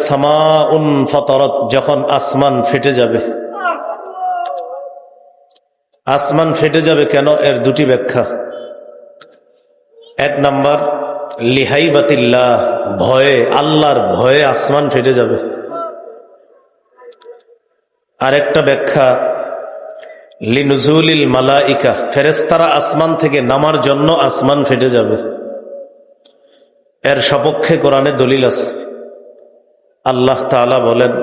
সামাউন ফাতারাত, যখন আসমান ফেটে যাবে। আসমান ফেটে যাবে কেন? এর দুটি ব্যাখ্যা। এক নাম্বার, লিহাইবাতিল্লাহ, ভয়ে, আল্লাহর ভয়ে আসমান ফেটে যাবে। আরেকটা ব্যাখ্যা, লিনুজুলিল মালাইকা, ফেরেশতারা আসমান থেকে নামার জন্য আসমান ফেটে যাবে। এর সপক্ষে কোরআনে দলিল আছে। আল্লাহ তাআলা বলেন,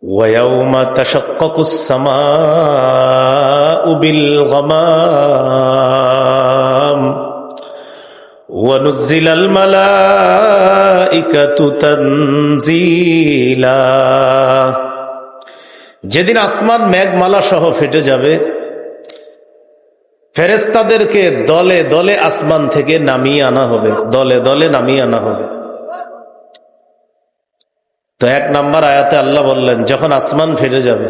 ওয়ায়াউমা তাশাক্কাকুস সামাউ বিল গামাম ওয়া নুজ্জিলাল মালাইকাতু তানজিলা। যেদিন আসমান মেঘমালা সহ ফেটে যাবে, ফেরেশতাদেরকে দলে দলে আসমান থেকে নামিয়ে আনা হবে, দলে দলে নামিয়ে আনা হবে। তো এক নাম্বার আয়াতে আল্লাহ বললেন যখন আসমান ফেটে যাবে।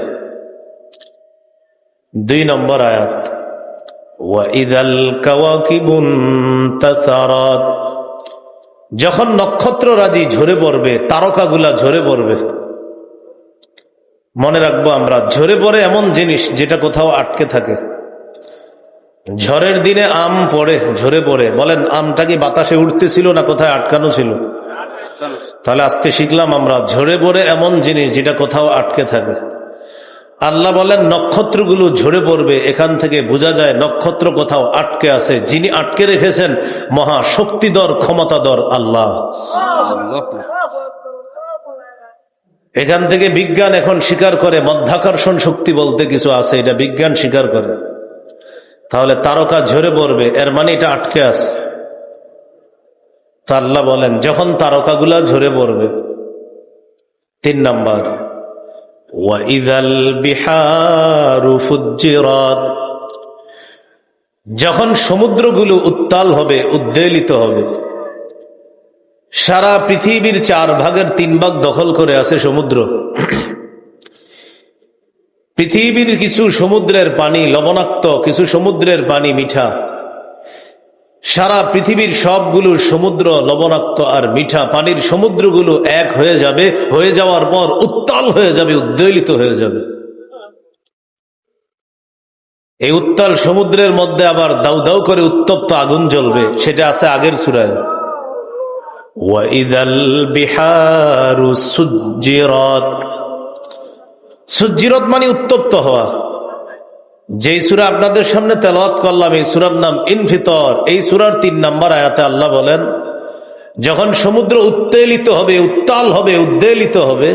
দুই নম্বর আয়াত, ওয়াইদাল কাওয়াকিবুন তাসারাত, যখন নক্ষত্ররাজি ঝরে পড়বে, তারকাগুলা ঝরে পড়বে। মনে রাখবো আমরা, ঝরে পড়ে এমন জিনিস যেটা কোথাও আটকে থাকে। ঝড়ের দিনে আম পড়ে, ঝরে পড়ে, বলেন আমটা কি বাতাসে উঠতেছিল না কোথায় আটকানো ছিল? তাহলে আজকে শিখলাম আমরা, ঝরে পড়ে এমন জিনিস যেটা কোথাও আটকে থাকে। আল্লাহ বলেন নক্ষত্রগুলো ঝরে পড়বে, এখান থেকে বোঝা যায় নক্ষত্র কোথাও আটকে আছে। যিনি আটকে রেখেছেন মহা শক্তিধর, ক্ষমতাধর আল্লাহ। এখান থেকে বিজ্ঞান এখন স্বীকার করে মধ্যাকর্ষণ শক্তি বলতে কিছু আছে, এটা বিজ্ঞান স্বীকার করে। তাহলে তারকা ঝরে পড়বে, এর মানে এটা আটকে আছে। তা আল্লাহ বলেন যখন তারকাগুলা ঝরে পড়বে। তিন নাম্বার, ওয়াইদাল বিহারু ফুজ্জিরাত, যখন সমুদ্রগুলো উত্তাল হবে, উদ্বেলিত হবে। সারা পৃথিবীর 4 ভাগের 3 ভাগ দখল করে আছে সমুদ্র। পৃথিবীর কিছু সমুদ্রের পানি লবণাক্ত, কিছু সমুদ্রের পানি মিঠা। সারা পৃথিবীর সবগুলো সমুদ্র লবণাক্ত আর মিঠা পানির সমুদ্রগুলো এক হয়ে যাবে। হয়ে যাওয়ার পর উত্তাল হয়ে যাবে, উদ্বেলিত হয়ে যাবে। এই উত্তাল সমুদ্রের মধ্যে আবার দাউ দাউ করে উত্তপ্ত আগুন জ্বলবে, সেটা আছে আগের সূরায়। ওয়াইদাল বিহারু সুজ্জিরাত, সুজ্জিরাত মানে উত্তপ্ত হওয়া। যেই সূরা আপনাদের সামনে তেলাওয়াত করলাম, এই সূরার নাম ইনফিতর। এই সূরার 3 নম্বর আয়াতে আল্লাহ বলেন যখন সমুদ্র উত্তেলিত হবে, উত্তাল হবে, উদ্বেলিত হবে।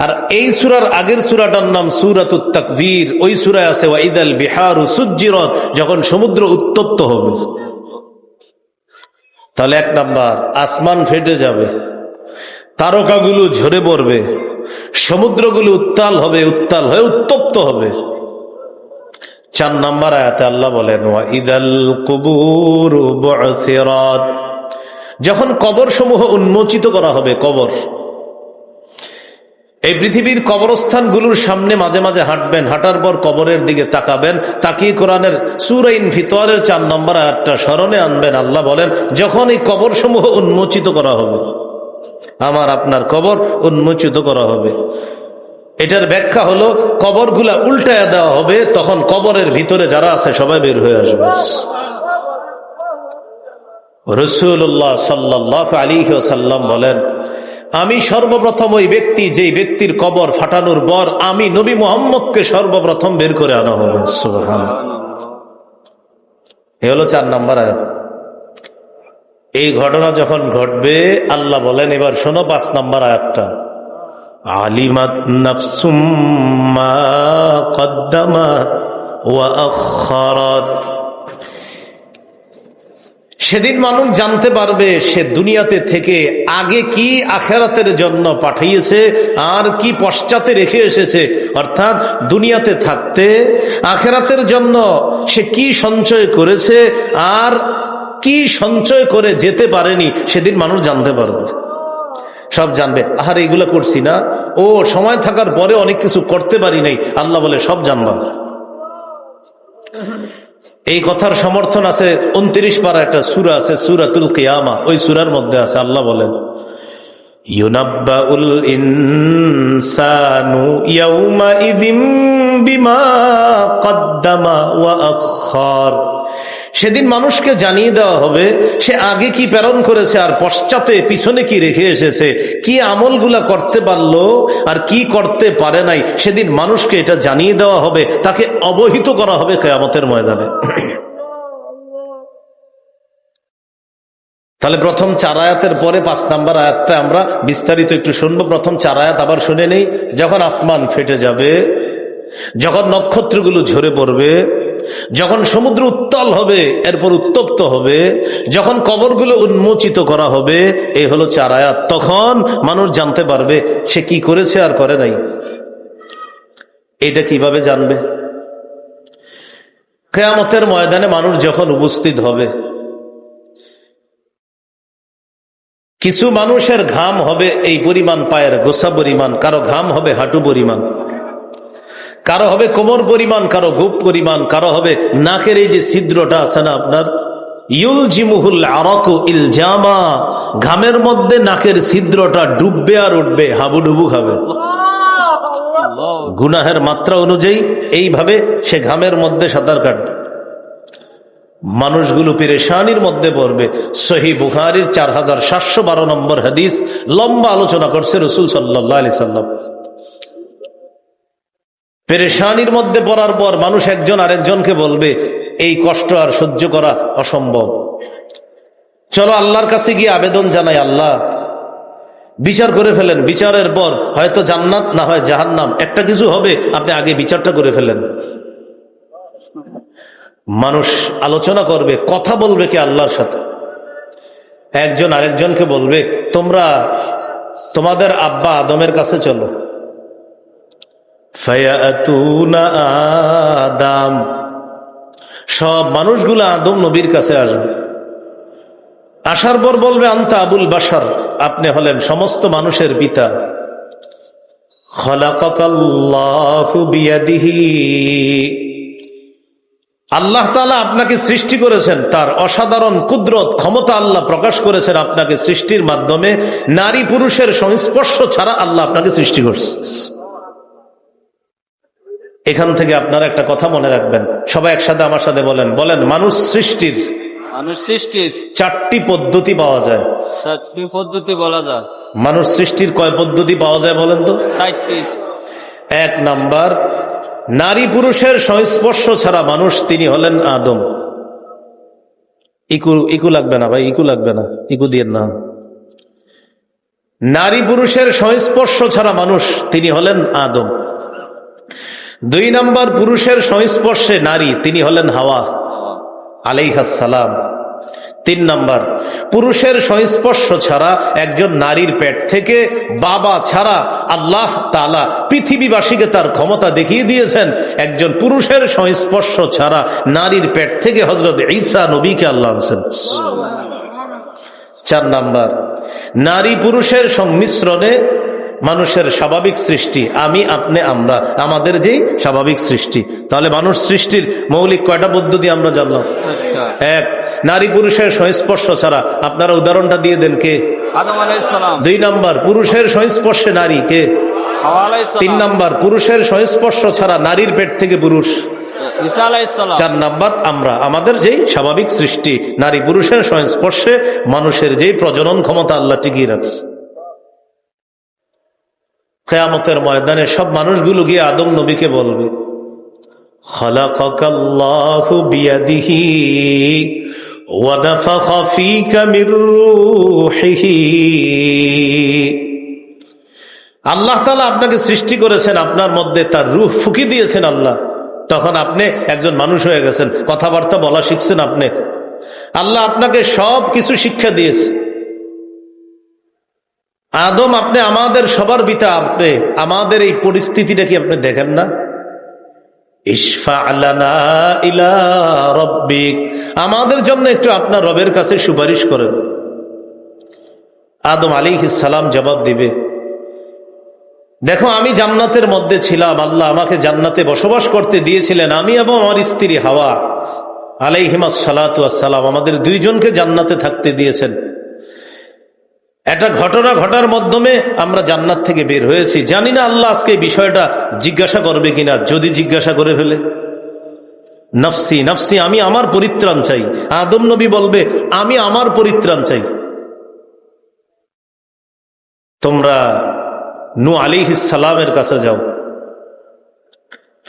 আর এই সূরার আগের সূরাটার নাম সূরাতুত তাকবীর। ওই সূরায় আছে ওয়াইদাল বিহারু সুজ্জিরাত, যখন সমুদ্র উত্তপ্ত হবে। তাহলে এক নাম্বার, আসমান ফেটে যাবে, তারকাগুলো ঝরে পড়বে, সমুদ্রগুলো উত্তাল হবে, উত্তাল হয়ে উত্তপ্ত হবে। 4 নম্বর আয়াতে আল্লাহ বলেন ওয়াইদাল কুবুরু বু'থিরাত, যখন কবর সমূহ উন্মোচিত করা হবে। কবর, এই পৃথিবীর কবরস্থানগুলোর সামনে মাঝে মাঝে হাঁটবেন, হাঁটার পর কবরের দিকে তাকাবেন, তাকিয়ে কোরআনের সূরা ইনফিতরের 4 নম্বর আয়াতটা স্মরণে আনবেন। আল্লাহ বলেন যখন এই কবর সমূহ উন্মোচিত করা হবে, আমার আপনার কবর উন্মোচিত করা হবে। এটার ব্যাখ্যা হলো কবরগুলা উল্টায়া দেওয়া হবে, তখন কবরের ভিতরে যারা আছে সবাই বের হয়ে আসবে। রাসূলুল্লাহ সাল্লাল্লাহু আলাইহি ওয়াসাল্লাম বলেন আমি সর্বপ্রথম ওই ব্যক্তি, যেই ব্যক্তির কবর ফাটানোর পর আমি নবী মুহাম্মদকে সর্বপ্রথম বের করে আনা হবে। সুবহানাল্লাহ। এ হলো 4 নম্বর আয়াত। এই ঘটনা যখন ঘটবে আল্লাহ বলেন এবার শোনো 5 নম্বর আয়াতটা, আলিমাত নাফসুম মা কদ্দামাত ওয়া আখারাত, সেদিন মানুষ জানতে পারবে সে দুনিয়াতে থেকে আগে কি আখিরাতের জন্য পাঠিয়েছে আর কি পশ্চাতে রেখে এসেছে। অর্থাৎ দুনিয়াতে থাকতে আখিরাতের জন্য সে কি সঞ্চয় করেছে আর কি সঞ্চয় করে যেতে পারেনি, সেদিন মানুষ জানতে পারবে, সব জানবে। আহার এইগুলা করছি না, ও সময় থাকার পরে অনেক কিছু করতে পারি নাই, আল্লাহ বলে সব জানবা। এই কথার সমর্থন আছে 29 পারা একটা সূরা আছে সূরাতুল কিয়ামা, ওই সূরার মধ্যে আছে আল্লাহ বলেন ইউনাব্বাউল ইনসানু ইয়াউমাইযিম বিমা কদ্দামা ওয়া আখার। সেদিন মানুষকে জানিয়ে দেওয়া হবে সে আগে কি প্রেরণ করেছে আর পশ্চাতে পিছনে কি রেখে এসেছে, কি আমলগুলা করতে পারলো আর কি করতে পারে নাই। সেদিন মানুষকে এটা জানিয়ে দেওয়া হবে, তাকে অবহিত করা হবে কিয়ামতের ময়দানে। তাহলে প্রথম 4 আয়াতের পরে 5 নম্বর আয়াতটা আমরা বিস্তারিত একটু শুনবো। প্রথম 4 আয়াত আবার শুনে নেই। যখন আসমান ফেটে যাবে, যখন নক্ষত্রগুলো ঝরে পড়বে, যখন সমুদ্র উত্তাল হবে, এরপর উত্তপ্ত হবে, যখন কবরগুলো উন্মোচিত করা হবে, এই হলো 4 আয়াত। তখন মানুষ জানতে পারবে সে কি করেছে আর করে নাই। এটা কিভাবে জানবে? কিয়ামতের ময়দানে মানুষ যখন উপস্থিত হবে, কিছু মানুষের ঘাম হবে এই পরিমাণ, পায়ের গোছা পরিমাণ, কারো ঘাম হবে হাঁটু পরিমাণ, কারো হবে কোমর পরিমাণ, কারো বুক পরিমাণ, কারো হবে নাকের এই যে ছিদ্রটা আছে না আপনার, ইউলজিমুহুল আরাকু ইলজামা, ঘামের মধ্যে নাকের ছিদ্রটা ডুববে আর উঠবে, হাবুডুবু খাবে গুনাহের মাত্রা অনুযায়ী। এইভাবে সে ঘামের মধ্যে সাঁতার কাটবে। মানুষগুলো পেরেশানির মধ্যে পড়বে। সহিহ বুখারীর 4712 নম্বর হাদিস, লম্বা আলোচনা করছে রাসূল সাল্লাল্লাহু আলাইহি সাল্লাম। পেরেশানির মধ্যে পড়ার পর মানুষ একজন আরেকজনকে বলবে এই কষ্ট আর সহ্য করা অসম্ভব, চলো আল্লাহর কাছে গিয়ে আবেদন জানাই, আল্লাহ বিচার করে ফেলেন। বিচারের পর হয়তো জান্নাত না হয় জাহান্নাম, একটা কিছু হবে, আপনি আগে বিচারটা করে ফেলেন। মানুষ আলোচনা করবে, কথা বলবে কি আল্লাহর সাথে। একজন আরেকজনকে বলবে তোমরা তোমাদের আব্বা আদমের কাছে চলো। ফায়াতুনা আদম, সব মানুষগুলো আদম নবীর কাছে আসবে। আসার পর বলবে আনতা আবুল বাশার, আপনি হলেন সমস্ত মানুষের পিতা। খলাকাকাল্লাহু বিয়াদিহি, আল্লাহ তাআলা আপনাকে সৃষ্টি করেছেন, তার অসাধারণ কুদরত ক্ষমতা আল্লাহ প্রকাশ করেছেন আপনাকে সৃষ্টির মাধ্যমে। নারী পুরুষের সংস্পর্শ ছাড়া আল্লাহ আপনাকে সৃষ্টি করছে। এখান থেকে আপনারা একটা কথা মনে রাখবেন, সবাই একসাথে আমার সাথে বলেন, বলেন মানুষ সৃষ্টির 4টি পদ্ধতি পাওয়া যায়। 4টি পদ্ধতি বলা যায়। মানুষ সৃষ্টির কয় পদ্ধতি পাওয়া যায় বলেন তো? 4টি। 1 নাম্বার, নারী পুরুষের সংস্পর্শ ছাড়া মানুষ, তিনি হলেন আদম। ইকু লাগবে না ভাই, ইকু লাগবে না, ইকু দিয়ে না। নারী পুরুষের সংস্পর্শ ছাড়া মানুষ, তিনি হলেন আদম। 2 নাম্বার, পুরুষের সংস্পর্শে নারী, তিনি হলেন হাওয়া আলাইহাস সালাম। 3 নাম্বার, পুরুষের সংস্পর্শ ছাড়া একজন নারীর পেট থেকে বাবা ছাড়া আল্লাহ তাআলা পৃথিবীবাসীকে তার ক্ষমতা দেখিয়ে দিয়েছেন, একজন পুরুষের সংস্পর্শ ছাড়া নারীর পেট থেকে হযরত ঈসা নবীকে আল্লাহ আনছেন। 4 নাম্বার, নারী পুরুষের সংমিশ্রণে মানুষের স্বাভাবিক সৃষ্টি, আমি আপনি আমরা, আমাদের যেই স্বাভাবিক সৃষ্টি। তাহলে মানুষ সৃষ্টির মৌলিক কয়টা পদ্ধতি আমরা জানলাম? 1, নারী পুরুষের সংস্পর্শ ছাড়া, আপনারা উদাহরণটা দিয়ে দেন, কে? আদম আলাইহিস সালাম। 2 নাম্বার, পুরুষের সংস্পর্শে নারী, কে? হাওয়া আলাইহিস সালাম। 3 নাম্বার, পুরুষের সংস্পর্শ ছাড়া নারীর পেট থেকে পুরুষ, ঈসা আলাইহিস সালাম। 4 নাম্বার, আমরা, আমাদের যেই স্বাভাবিক সৃষ্টি, নারী পুরুষের সংস্পর্শে মানুষের যেই প্রজনন ক্ষমতা আল্লাহ টিকিয়ে রাখছে। কিয়ামতের ময়দানে সব মানুষগুলো গিয়ে আদম নবীকে বলবে খালাকাকাল্লাহু বিয়াদিহি ওয়া নাফাখা ফীকা মির রূহিহি, আল্লাহ তাআলা আপনাকে সৃষ্টি করেছেন, আপনার মধ্যে তার রূহ ফুঁকি দিয়েছেন আল্লাহ। তখন আপনি একজন মানুষ হয়ে গেছেন, কথাবার্তা বলা শিখছেন আপনি। আল্লাহ আপনাকে সব কিছু শিক্ষা দিয়েছে। আদম, আপনি আমাদের সবার পিতা, আপনি আমাদের এই পরিস্থিতিটা কি আপনি দেখেন না? ইশফা লানা ইলা রাব্বিক, আমাদের জন্য একটু আপনার রবের কাছে সুপারিশ করেন। আদম আলাইহিস সালাম জবাব দিবে, দেখো আমি জান্নাতের মধ্যে ছিলাম, আল্লাহ আমাকে জান্নাতে বসবাস করতে দিয়েছিলেন, আমি এবং আমার স্ত্রী হাওয়া আলাইহিমাস সালাতু ওয়াস সালাম, আমাদের 2 জনকে জান্নাতে থাকতে দিয়েছেন। একটা ঘটনা ঘটার মাধ্যমে আমরা জান্নাত থেকে বের হয়েছি। জানি না আল্লাহ আজকে এই বিষয়টা জিজ্ঞাসা করবে কিনা। যদি জিজ্ঞাসা করে ফেলে, নফসি নফসি, আমি আমার পরিত্রাণ চাই। আদম নবী বলবে আমি আমার পরিত্রাণ চাই। তোমরা নূহ আলাইহিস সালামের কাছে যাও।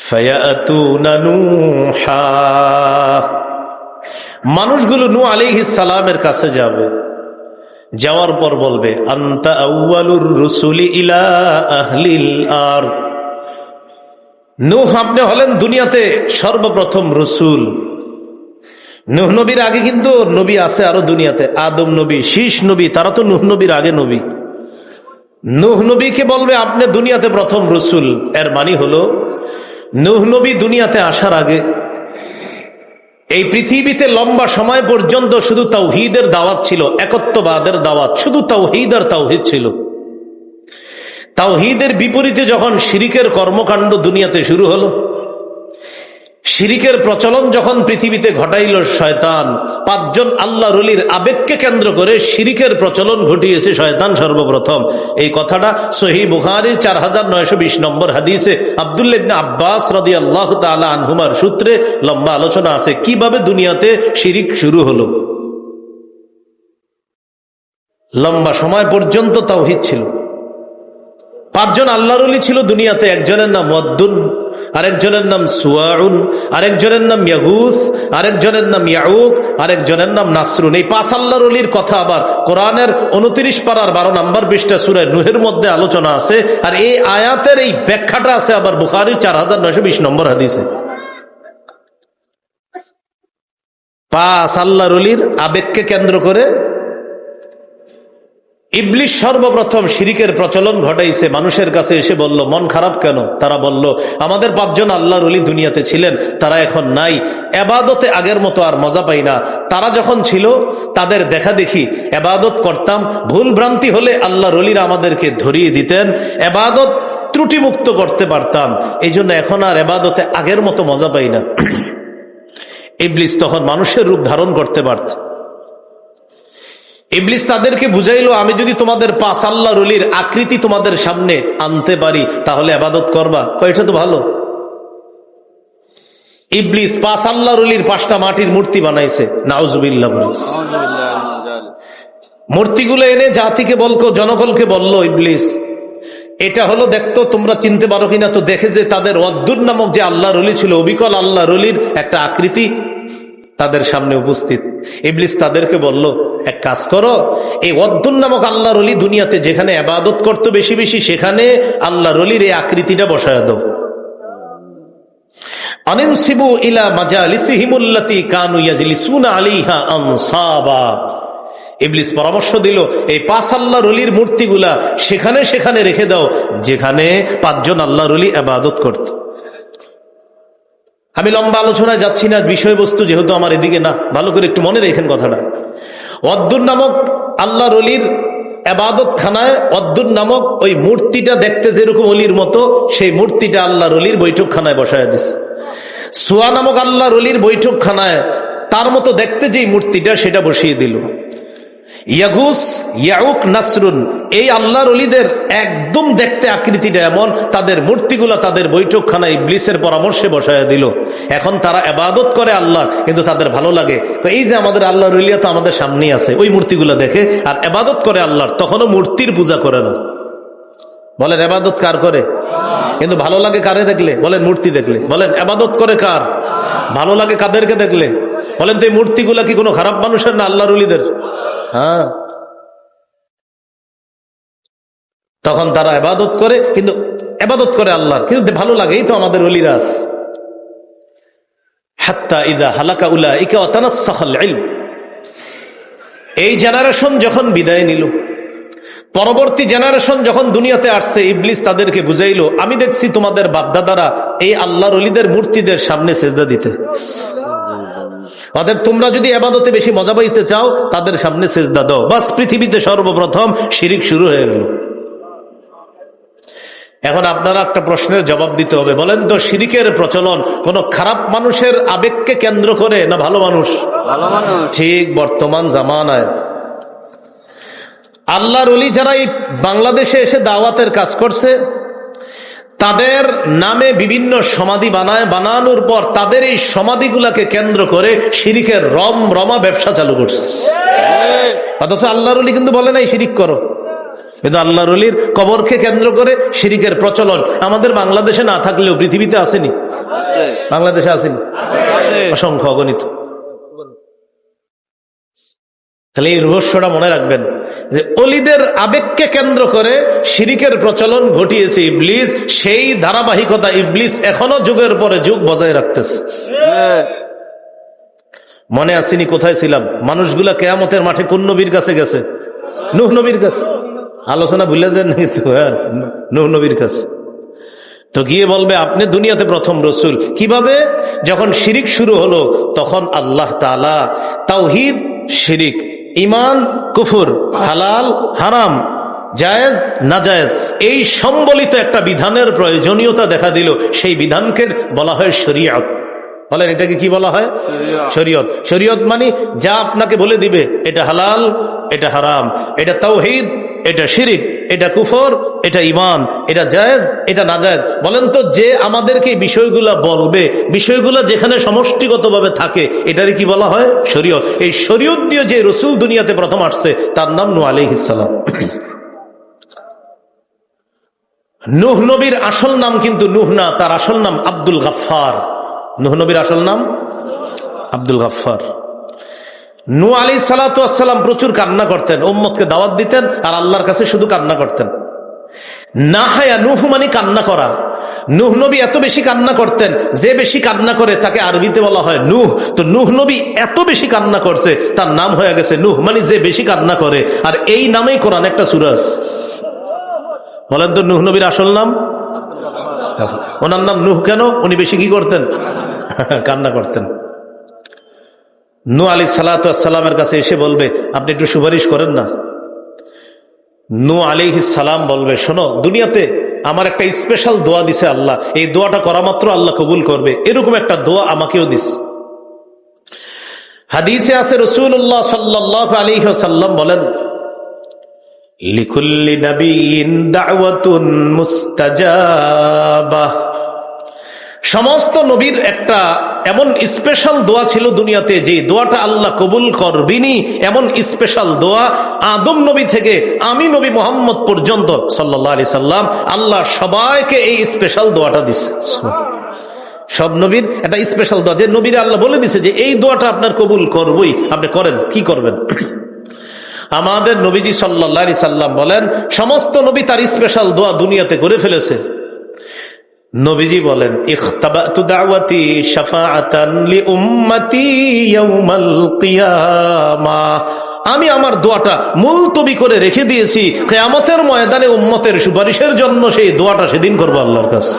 ফায়াতুনা নূহা, মানুষগুলো নূহ আলাইহিস সালামের কাছে যাবে। যাওয়ার পর বলবে আনতা আউয়ালুর রুসুলি ইলা আহলিল আরদ, নূহ আপনি হলেন দুনিয়াতে সর্বপ্রথম রসুল। নূহ নবীর আগে কিন্তু নবী আছে আরো দুনিয়াতে, আদম নবী, শীষ নবী, তারা তো নূহ নবীর আগে নবী। নূহ নবীকে বলবে আপনি দুনিয়াতে প্রথম রসুল। এর মানে হলো নূহ নবী দুনিয়াতে আসার আগে এই পৃথিবীতে লম্বা সময় পর্যন্ত শুধু তাওহীদের দাওয়াত ছিল, একত্ববাদের দাওয়াত, শুধু তাওহীদ আর তাওহীদ ছিল। তাওহীদের বিপরীতে যখন শিরিকের কর্মকাণ্ড দুনিয়াতে শুরু হলো, শিরিকের প্রচলন যখন পৃথিবীতে ঘটাইল শয়তান, 5 জন আল্লাহর ওলির আবেগকে কেন্দ্র করে শিরিকের প্রচলন ঘটিয়েছে শয়তান সর্বপ্রথম। এই কথাটা সহিহ বুখারীর 4920 নম্বর হাদিসে আব্দুল্লাহ ইবনে আব্বাস রাদিয়াল্লাহু তাআলা আনহুমার সূত্রে লম্বা আলোচনা আছে কিভাবে দুনিয়াতে শিরিক শুরু হলো। লম্বা সময় পর্যন্ত তাওহীদ ছিল। 5 জন আল্লাহর ওলি ছিল দুনিয়াতে। একজনের নাম ওয়াদ্দুন, আরেকজনের নাম সুয়াউন, আরেকজনের নাম ইয়াগুস, আরেকজনের নাম ইয়াউক, আরেকজনের নাম নাসরুন। এই 5 আল্লাহর ওলির কথা আবার কোরআনের 29 পারার 12 নম্বর পৃষ্ঠা সূরা নূহের মধ্যে আলোচনা আছে। আর এই আয়াতের এই ব্যাখ্যাটা আছে আবার বুখারীর 4920 নম্বর হাদিসে। 5 আল্লাহর ওলির আবেগকে কেন্দ্র করে ইবলিস সর্বপ্রথম শিরিকের প্রচলন ঘটাইছে। মানুষের কাছে এসে বলল মন খারাপ কেন? তারা বলল আমাদের 5 জন আল্লাহর ওলি দুনিয়াতে ছিলেন, তারা এখন নাই, এবাদতে আগের মতো আর মজা পাই না। তারা যখন ছিল তাদের দেখা দেখি এবাদত করতাম, ভুল ভ্রান্তি হলে আল্লাহর ওলিরা আমাদেরকে ধরিয়ে দিতেন, এবাদত ত্রুটিমুক্ত করতে পারতাম, এই জন্য এখন আর এবাদতে আগের মতো মজা পাই না। ইবলিস তখন মানুষের রূপ ধারণ করতে পারত। ইবলিস তাদেরকে বুঝাইলো আমি যদি তোমাদের 5 আল্লাহর ওলির আকৃতি তোমাদের সামনে আনতে পারি তাহলে ইবাদত করবা। কয়টা তো ভালো। ইবলিস 5 আল্লাহর ওলির 5টা মাটির মূর্তি বানাইছে। নাউজুবিল্লাহ। মূর্তিগুলো এনে জাতিকে বলতো, জনগণকে বলল ইবলিস এটা হলো দেখতো তোমরা চিনতে পারো কিনা। তো দেখে যে তাদের ওয়াদ্দুন নামক যে আল্লাহর ওলি ছিল, অবিকল আল্লাহর ওলির একটা আকৃতি তাদের সামনে উপস্থিত। ইবলিস তাদেরকে বলল এক কাজ করো, এই ওয়াদ্দুন নামক আল্লাহর ওলি দুনিয়াতে যেখানে ইবাদত করতো বেশি বেশি, সেখানে আল্লাহর ওলির এই আকৃতিটা বসায় দাও। আনিনসিবু ইলা মাজালিসিহিমুল্লাতী কানু ইয়াজলিসুনা আলাইহা আনসাবা। ইবলিস পরামর্শ দিল এই 5 আল্লাহর ওলির মূর্তিগুলা সেখানে সেখানে রেখে দাও যেখানে 5 জন আল্লাহর ওলি ইবাদত করত। আমি লম্বা আলোচনায় যাচ্ছি না, বিষয়বস্তু যেহেতু আমার এদিকে না, ভালো করে একটু মনে রেখেন কথাটা। ওয়াদ্দুন নামক আল্লাহর ওলির ইবাদত খানায় ওয়াদ্দুন নামক ওই মূর্তিটা দেখতে যেরকম ওলির মতো, সেই মূর্তিটা আল্লাহর ওলির বৈঠকখানায় বসায় দিছে। সুয়া নামক আল্লাহর ওলির বৈঠকখানায় তার মতো দেখতে যেই মূর্তিটা সেটা বসিয়ে দিল। ইয়াগুস, ইয়াউক, নাসরুন এই আল্লাহর ওলিদের একদম দেখতে আকৃতিটা এমন, তাদের মূর্তিগুলা তাদের বৈঠকখানায় ইবলিসের পরামর্শে বসায় দিল। এখন তারা ইবাদত করে আল্লাহ, কিন্তু তাদের ভালো লাগে এই যে আমাদের আল্লাহর ওলিয়া তো আমাদের সামনেই আছে, ওই মূর্তিগুলা দেখে আর ইবাদত করে আল্লাহর। তখনও মূর্তির পূজা করে না। বলেন ইবাদত কার করে? কিন্তু ভালো লাগে কারে দেখলে? বলেন মূর্তি দেখলে। বলেন ইবাদত করে কার? ভালো লাগে কাদেরকে দেখলে? বলেন তো এই মূর্তিগুলা কি কোনো খারাপ মানুষের না আল্লাহর ওলিদের? হ্যাঁ। তখন তারা ইবাদত করে, কিন্তু ইবাদত করে আল্লাহর, কিন্তু ভালো লাগে এই তো আমাদের ওলিরা আছে। হাত্তা ইদা হালাকা উলাইকা ওয়া তানাসসাখাল ইলম, এই জেনারেশন যখন বিদায় নিল, পরবর্তী জেনারেশন যখন দুনিয়াতে আসছে, ইবলিস তাদেরকে বুঝাইলো আমি দেখছি তোমাদের বাপদাদারা এই আল্লাহর ওলিদের মূর্তিদের সামনে সেজদা দিতে, অতএব তোমরা যদি ইবাদতে বেশি মজা পাইতে চাও তাদের সামনে সেজদা দাও। বাস, পৃথিবীতে সর্বপ্রথম শিরিক শুরু হয়ে গেল। এখন আপনারা একটা প্রশ্নের জবাব দিতে হবে। বলেন তো শিরিকের প্রচলন কোন খারাপ মানুষের আবেগকে কেন্দ্র করে না ভালো মানুষ? ভালো মানুষ। ঠিক বর্তমান জামানায় আল্লাহর ওলি যারা এই বাংলাদেশে এসে দাওয়াতের কাজ করছে, তাদের নামে বিভিন্ন সমাধি বানানোর পর তাদের এই সমাধিগুলাকে কেন্দ্র করে শিরিকের রমরমা ব্যবসা চালু করছে। অথচ আল্লাহর ওলি কিন্তু বলে নাই শিরিক করো, কিন্তু আল্লাহর ওলির কবরকে কেন্দ্র করে শিরিকের প্রচলন আমাদের বাংলাদেশে না থাকলেও পৃথিবীতে আসেনি, বাংলাদেশে আসেনি অসংখ্য অগণিত। তাহলে এই রহস্যটা মনে রাখবেন যে অলিদের আবেগকে কেন্দ্র করে শিরিকের প্রচলন ঘটিয়েছে ইবলিস। সেই ধারাবাহিকতা ইবলিস এখনো যুগের পরে যুগ বজায় রাখতেছে। মনে আসেনি কোথায় ছিলাম? মানুষগুলা কেয়ামতের মাঠে কোন নবীর কাছে গেছে? নূহ নবীর কাছে। আলোচনা ভুলে যান না কিন্তু, হ্যাঁ, নূহ নবীর কাছে। তো গিয়ে বলবে আপনি দুনিয়াতে প্রথম রসুল। কিভাবে? যখন শিরিক শুরু হলো তখন আল্লাহ তাআলা তাওহীদ, শিরিক, ঈমান, কুফর, হালাল হারাম, জায়েজ নাজায়েজ এই সম্বলিত একটা বিধানের প্রয়োজনীয়তা দেখা দিল। সেই বিধানকে বলা হয় শরীয়ত। বলেন এটাকে কি বলা হয়? শরীয়ত। শরীয়ত মানে যা আপনাকে বলে দিবে এটা হালাল, এটা হারাম, এটা তাওহীদ, এটা শিরিক, এটা কুফর, এটা ঈমান, এটা জায়েজ, এটা নাজায়েজ। বলেন তো, যে আমাদেরকে বিষয়গুলা বলবে, বিষয়গুলা যেখানে সমষ্টিগতভাবে থাকে এটারে কি বলা হয়? শরীয়ত। এই শরীয়ত দিয়ে যে রসুল দুনিয়াতে প্রথম আসছে তার নাম নূহ আলাইহিস সালাম। নূহ নবীর আসল নাম কিন্তু নূহ না, তার আসল নাম আব্দুল গাফফার। নূহ নবীর আসল নাম আব্দুল গাফফার। নূহ আলাইহিস সালাতু ওয়াস সালাম প্রচুর কান্না করতেন, উম্মতকে দাওয়াত দিতেন আর আল্লাহর কাছে শুধু কান্না করতেন। নাহায়া, নূহ মানে কান্না করা। নূহ নবী এত বেশি কান্না করতেন, যে বেশি কান্না করে তাকে আরবিতে বলা হয় নূহ। তো নূহ নবী এত বেশি কান্না করছে তার নাম হয়ে গেছে নূহ, মানে যে বেশি কান্না করে। আর এই নামেই কোরআন একটা সূরা আছে। বলেন তো নূহ নবীর আসল নাম? ওনার নাম নূহ কেন? উনি বেশি কি করতেন? কান্না করতেন। নূহ আলাইহিস সালাতু ওয়াস সালামের কাছে এসে বলবে আপনি একটু সুপারিশ করেন না। নূহ আলাইহিস সালাম বলবে শোনো, দুনিয়াতে আমার একটা স্পেশাল দোয়া দিছে আল্লাহ, এই দোয়াটা করা মাত্র আল্লাহ কবুল করবে, এরকম একটা দোয়া আমাকেও দিছে। হাদিসে আছে রাসূলুল্লাহ সাল্লাল্লাহু আলাইহি ওয়াসাল্লাম বলেন লিকুল্লি নাবিয়্যিন দাওয়াতুন মুস্তাজাবাহ। সমস্ত নবীর একটা এমন স্পেশাল দোয়া ছিল দুনিয়াতে, যে দোয়াটা আল্লাহ কবুল করবেনি, এমন স্পেশাল দোয়া আদম নবী থেকে আমি নবী মুহাম্মদ পর্যন্ত সাল্লাল্লাহু আলাইহি সাল্লাম আল্লাহ সবাইকে এই স্পেশাল দোয়াটা দিছে। সব নবীর একটা স্পেশাল দোয়া, যে নবীর আল্লাহ বলে দিছে যে এই দোয়াটা আপনার কবুল করবই, আপনি করেন। কি করবেন? আমাদের নবীজি সাল্লাল্লাহু আলাইহি সাল্লাম বলেন সমস্ত নবী তার স্পেশাল দোয়া দুনিয়াতে করে ফেলেছে। নবীজি বলেন ইখতাবাতু দাওয়াতি শাফাআতান লিউম্মতি ইয়াউমাল কিয়ামাহ, আমি আমার দোয়াটা মুলতবি করে রেখে দিয়েছি কিয়ামতের ময়দানে উম্মতের সুপারিশের জন্য। সেই দোয়াটা সেদিন করব আল্লাহর কাছে।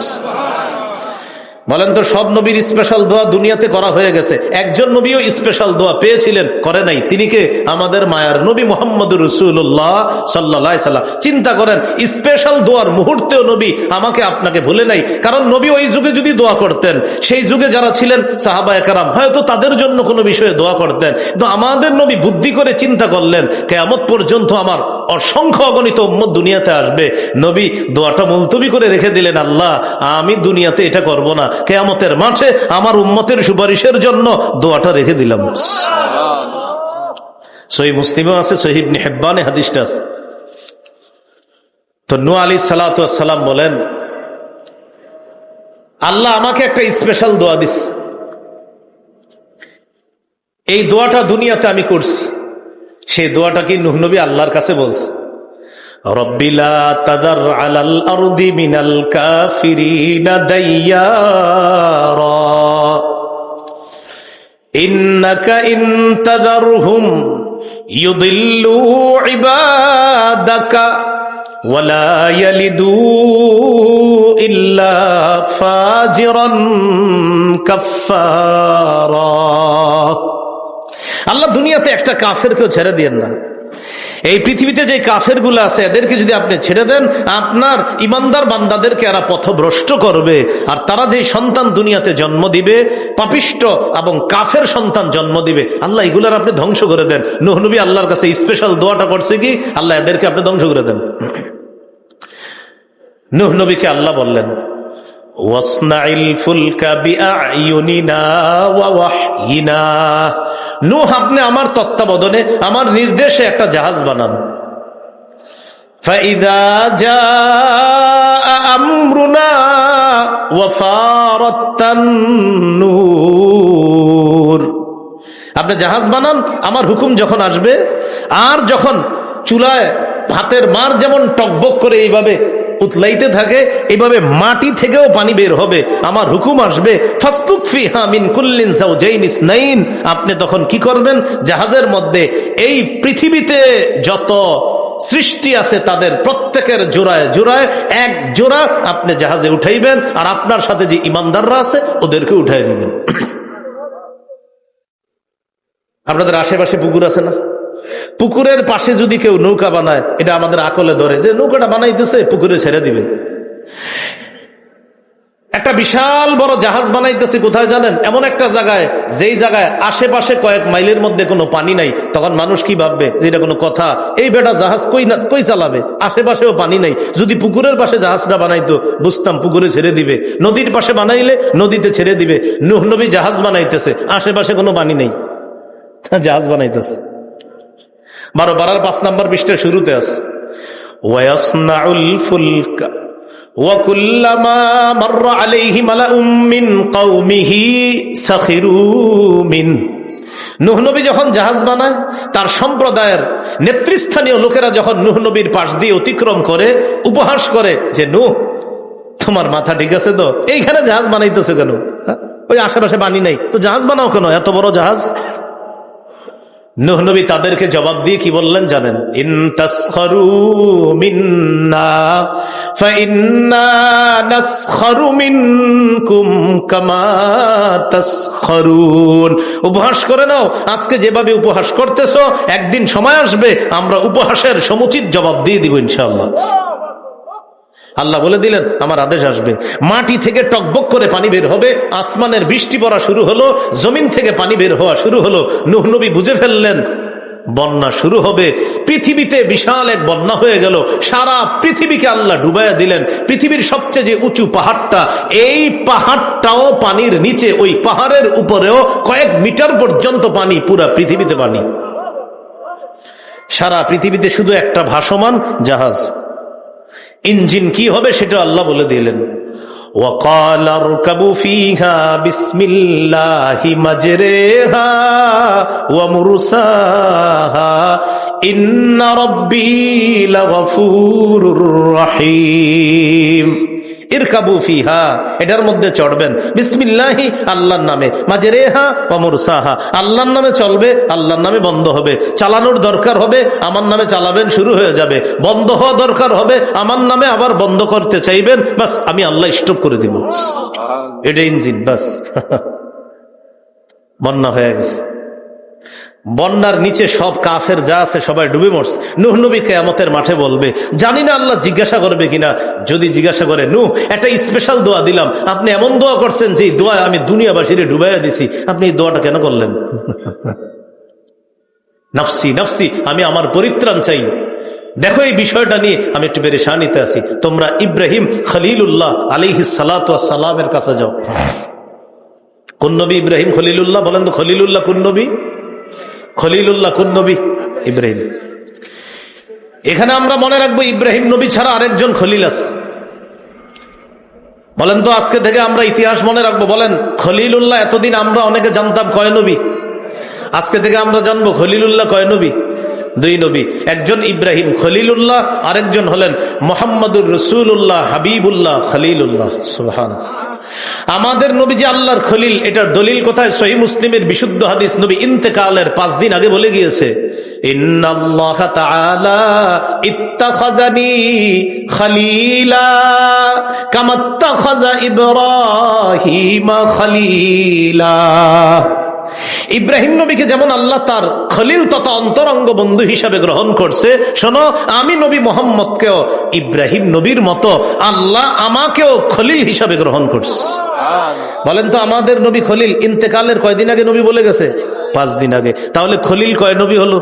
বলেন তো, সব নবীর স্পেশাল দোয়া দুনিয়াতে করা হয়ে গেছে, একজন নবীও স্পেশাল দোয়া পেয়েছিলেন, করে নাই। তিনি কে? আমাদের মায়ার নবী মুহাম্মদুর রাসূলুল্লাহ সাল্লাল্লাহু আলাইহি সাল্লাম। চিন্তা করেন, স্পেশাল দোয়ার মুহূর্তেও নবী আমাকে আপনাকে ভুলে নাই। কারণ নবী ওই যুগে যদি দোয়া করতেন, সেই যুগে যারা ছিলেন সাহাবায়ে কেরাম হয়তো তাদের জন্য কোনো বিষয়ে দোয়া করতেন। তো আমাদের নবী বুদ্ধি করে চিন্তা করলেন কিয়ামত পর্যন্ত আমার অসংখ্য অগণিত উম্মত দুনিয়াতে আসবে, নবী দোয়াটা মুলতবি করে রেখে দিলেন, আল্লাহ আমি দুনিয়াতে এটা করব না, কিয়ামতের মাঠে আমার উম্মতের সুপারিশের জন্য দোয়াটা রেখে দিলাম। সহিহ মুসলিমে আছে, সহিহ ইবনে হিব্বানে হাদিসটা আছে। তো নূহ আলাইহিস সালাতু ওয়াস সালাম বলেন আল্লাহ আমাকে একটা স্পেশাল দোয়া দিছে, এই দোয়াটা দুনিয়াতে আমি করছি। সেই দোয়াটা কি নূহ নবী আল্লাহর কাছে বলছে, রব্বি লা তাযার আলাল আরদি মিনাল কাফিরিনা দাইয়ারা ইন্নাকা ইন তাযারহুম ইউদিল্লু ইবাদাকা ওয়ালা ইয়ালিদু ইল্লা ফাজিরান কাফফারা। আল্লাহ দুনিয়াতে একটা কাফেরকেও ছেড়ে দিয়েন না, এই পৃথিবীতে যে কাফের গুলো আছে এদেরকে যদি আপনি ছেড়ে দেন, আপনার ইমানদার বান্দাদেরকে এরা পথভ্রষ্ট করবে। আর তারা যে সন্তান দুনিয়াতে জন্ম দিবে, পাপিষ্ট এবং কাফের সন্তান জন্ম দিবে, আল্লাহ এগুলার আপনি ধ্বংস করে দেন। নূহ নবী আল্লাহর কাছে স্পেশাল দোয়াটা করছে কি, আল্লাহ এদেরকে আপনি ধ্বংস করে দেন। নূহ নবীকে আল্লাহ বললেন, ওয়াসনাইল ফুলকা বিআইউনিনা ওয়া ওয়াহয়িনা, নূহ আপনি আমার তত্ত্বাবধানে, আমার নির্দেশে একটা জাহাজ বানান। ফাইদা জাআ আমরুনা ওয়া ফারাত্তান নূর, আপনি জাহাজ বানান, আমার হুকুম যখন আসবে, আর যখন চুলায় ভাতের মার যেমন টকবক করে এইভাবে উতলাইতে থাকে, এইভাবে মাটি থেকেও পানি বের হবে, আমার হুকুম আসবে, ফাসলুক ফিহা মিন কুল্লিন যাওজাইন ইসনাইন, আপনি তখন কি করবেন, জাহাজের মধ্যে এই পৃথিবীতে যত সৃষ্টি আছে তাদের প্রত্যেকের জোড়ায় জোড়ায় এক জোড়া আপনি জাহাজে উঠাইবেন, আর আপনার সাথে যে ইমানদাররা আছে ওদেরকে উঠাই নেবেন। আপনাদের আশেপাশে পুকুর আছে না? পুকুরের পাশে যদি কেউ নৌকা বানায়, এটা আমাদের আকলে ধরে যে নৌকাটা বানাইতেছে, পুকুরে ছেড়ে দিবে। একটা বিশাল বড় জাহাজ বানাইতেছে কোথায় জানেন? এমন একটা জায়গায়, যেই জায়গায় আশেপাশে কয়েক মাইলের মধ্যে কোনো পানি নাই, তখন মানুষ কি ভাববে যে এটা কোনো কথা, এই বেটা জাহাজ কই চালাবে, আশেপাশেও পানি নাই। যদি পুকুরের পাশে জাহাজটা বানাইতো বুঝতাম পুকুরে ছেড়ে দিবে, নদীর পাশে বানাইলে নদীতে ছেড়ে দিবে। নূহ নবী জাহাজ বানাইতেছে, আশেপাশে কোনো পানি নেই, জাহাজ বানাইতেছে। 12 নম্বর পৃষ্ঠার শুরুতে আছে, ওয়াসনাউল ফুলকা ওয়া কুল্লামা মাররা আলাইহি মালাউম মিন কওমিহি সাখিরু মিন। নূহ নবী যখন জাহাজ বানায়, তার সম্প্রদায়ের নেতৃস্থানীয় লোকেরা যখন নূহ নবীর পাশ দিয়ে অতিক্রম করে, উপহাস করে যে নূহ, তোমার মাথা ঠিক আছে তো, এইখানে জাহাজ বানাইতেছে কেন? ওই আশেপাশে পানি নাই তো জাহাজ বানাও কেন, এত বড় জাহাজ? নূহ নবী তাদেরকে জবাব দিয়ে কি বললেন জানেন? ইন তাসখারু মিন্না ফাইন্না নাসখারু মিনকুম কামা তাসখারুন। উপহাস করে নাও, আজকে যেভাবে উপহাস করতেছো, একদিন সময় আসবে আমরা উপহাসের সমুচিত জবাব দিয়ে দিব ইনশাআল্লাহ। আল্লাহ বলে দিলেন আমার আদেশ আসবে, মাটি থেকে টকবক করে পানি বের হবে, আসমানের বৃষ্টি পড়া শুরু হলো, জমিন থেকে পানি বের হওয়া শুরু হলো। নূহ নবী বুঝে ফেললেন বন্যা শুরু হবে, পৃথিবীতে বিশাল এক বন্যা হয়ে গেল, সারা পৃথিবীকে আল্লাহ ডুবাইয়া দিলেন। পৃথিবীর সবচেয়ে যে উঁচু পাহাড়টা, এই পাহাড়টাও পানির নিচে, ওই পাহাড়ের উপরেও কয়েক মিটার পর্যন্ত পানি, পুরা পৃথিবীতে পানি। সারা পৃথিবীতে শুধু একটা ভাসমান জাহাজ, ইঞ্জিন কি হবে সেটা আল্লাহ বলে দিলেন। وَقَالَ ارْكَبُوا فِيهَا بِسْمِ اللَّهِ مَجْرَاهَا وَمُرْسَاهَا إِنَّ رَبِّي لَغَفُورٌ رَحِيمٌ। ইরকাবু ফিহা, এটার মধ্যে চড়বেন বিসমিল্লাহি, আল্লাহর নামে, মাজরেহা ওয়া মুরসাহা, আল্লাহর নামে চলবে, আল্লাহর নামে বন্ধ হবে। চালানোর দরকার হবে, আমার নামে চালাবেন, শুরু হয়ে যাবে। বন্ধ হওয়া দরকার হবে, আমার নামে আবার বন্ধ করতে চাইবেন, বাস আমি আল্লাহ স্টপ করে দিব, এটা ইঞ্জিন, বাস। বন্যা হয়ে গেছে, বন্যার নিচে সব কাফের যা আছে সবাই ডুবে মরছে। নূহ নবী কিয়ামতের মাঠে বলবে, জানি না আল্লাহ জিজ্ঞাসা করবে কিনা, যদি জিজ্ঞাসা করে, নূহ একটা স্পেশাল দোয়া দিলাম, আপনি এমন দোয়া করছেন যে দোয়া আমি দুনিয়াবাসীরে ডুবাইয়া দিছি, আপনি এই দোয়াটা কেন করলেন? নফসি নফসি, আমি আমার পরিত্রাণ চাই। দেখো এই বিষয়টা নিয়ে আমি একটু পেরেশানিতে আছি, তোমরা ইব্রাহিম খলিলুল্লাহ আলাইহিস সালাতু ওয়াস সালামের কাছে যাও। কোন নবী ইব্রাহিম খলিলুল্লাহ? বলেন তো খলিলুল্লাহ কোন নবী? খলিলুল্লাহ কোন নবী? ইব্রাহিম। এখানে আমরা মনে রাখবো ইব্রাহিম নবী ছাড়া আরেকজন খলিল আছে। বলেন তো আজকে থেকে আমরা ইতিহাস মনে রাখবো। বলেন খলিলুল্লাহ এতদিন আমরা অনেকে জানতাম কয় নবী, আজকে থেকে আমরা জানবো খলিলুল্লাহ কয় নবী? 2 নবী। একজন ইব্রাহিম খলিলুল্লাহ, আরেকজন হলেন মোহাম্মদুর রসুল্লাহ হাবিবুল্লাহ খলিলুল্লাহ। সুবহানাল্লাহ। আমাদের নবী যে আল্লাহর খলিল, এটার দলিল কোথায়? সহিহ মুসলিমের বিশুদ্ধ হাদিস, নবী ইন্তেকালের 5 দিন আগে বলে গিয়েছে, ইন্নাল্লাহ তাআলা ইত্তাখাযানি খলিলা কামা ইত্তাখাযা ইব্রাহিম খলিলা। ইব্রাহিম নবীকে যেমন আল্লাহ তার খলিল তথা অন্তরঙ্গ বন্ধু হিসাবে গ্রহণ করছে, শোনো আমি নবী মোহাম্মদকেও ইব্রাহিম নবীর মতো আল্লাহ আমাকেও খলিল হিসাবে গ্রহণ করছে। বলেন তো আমাদের নবী খলিল ইন্তেকালের কয়দিন আগে নবী বলে গেছে? 5 দিন আগে। তাহলে খলিল কয় নবী হলো?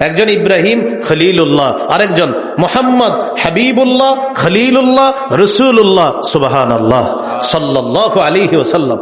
একজন ইব্রাহিম খলিলুল্লাহ, আরেকজন মুহাম্মদ হাবিবুল্লাহ খলিলুল্লাহ রসুল্লাহ সুবহানাল্লাহ সাল্লাল্লাহু আলাইহি ওয়াসাল্লাম।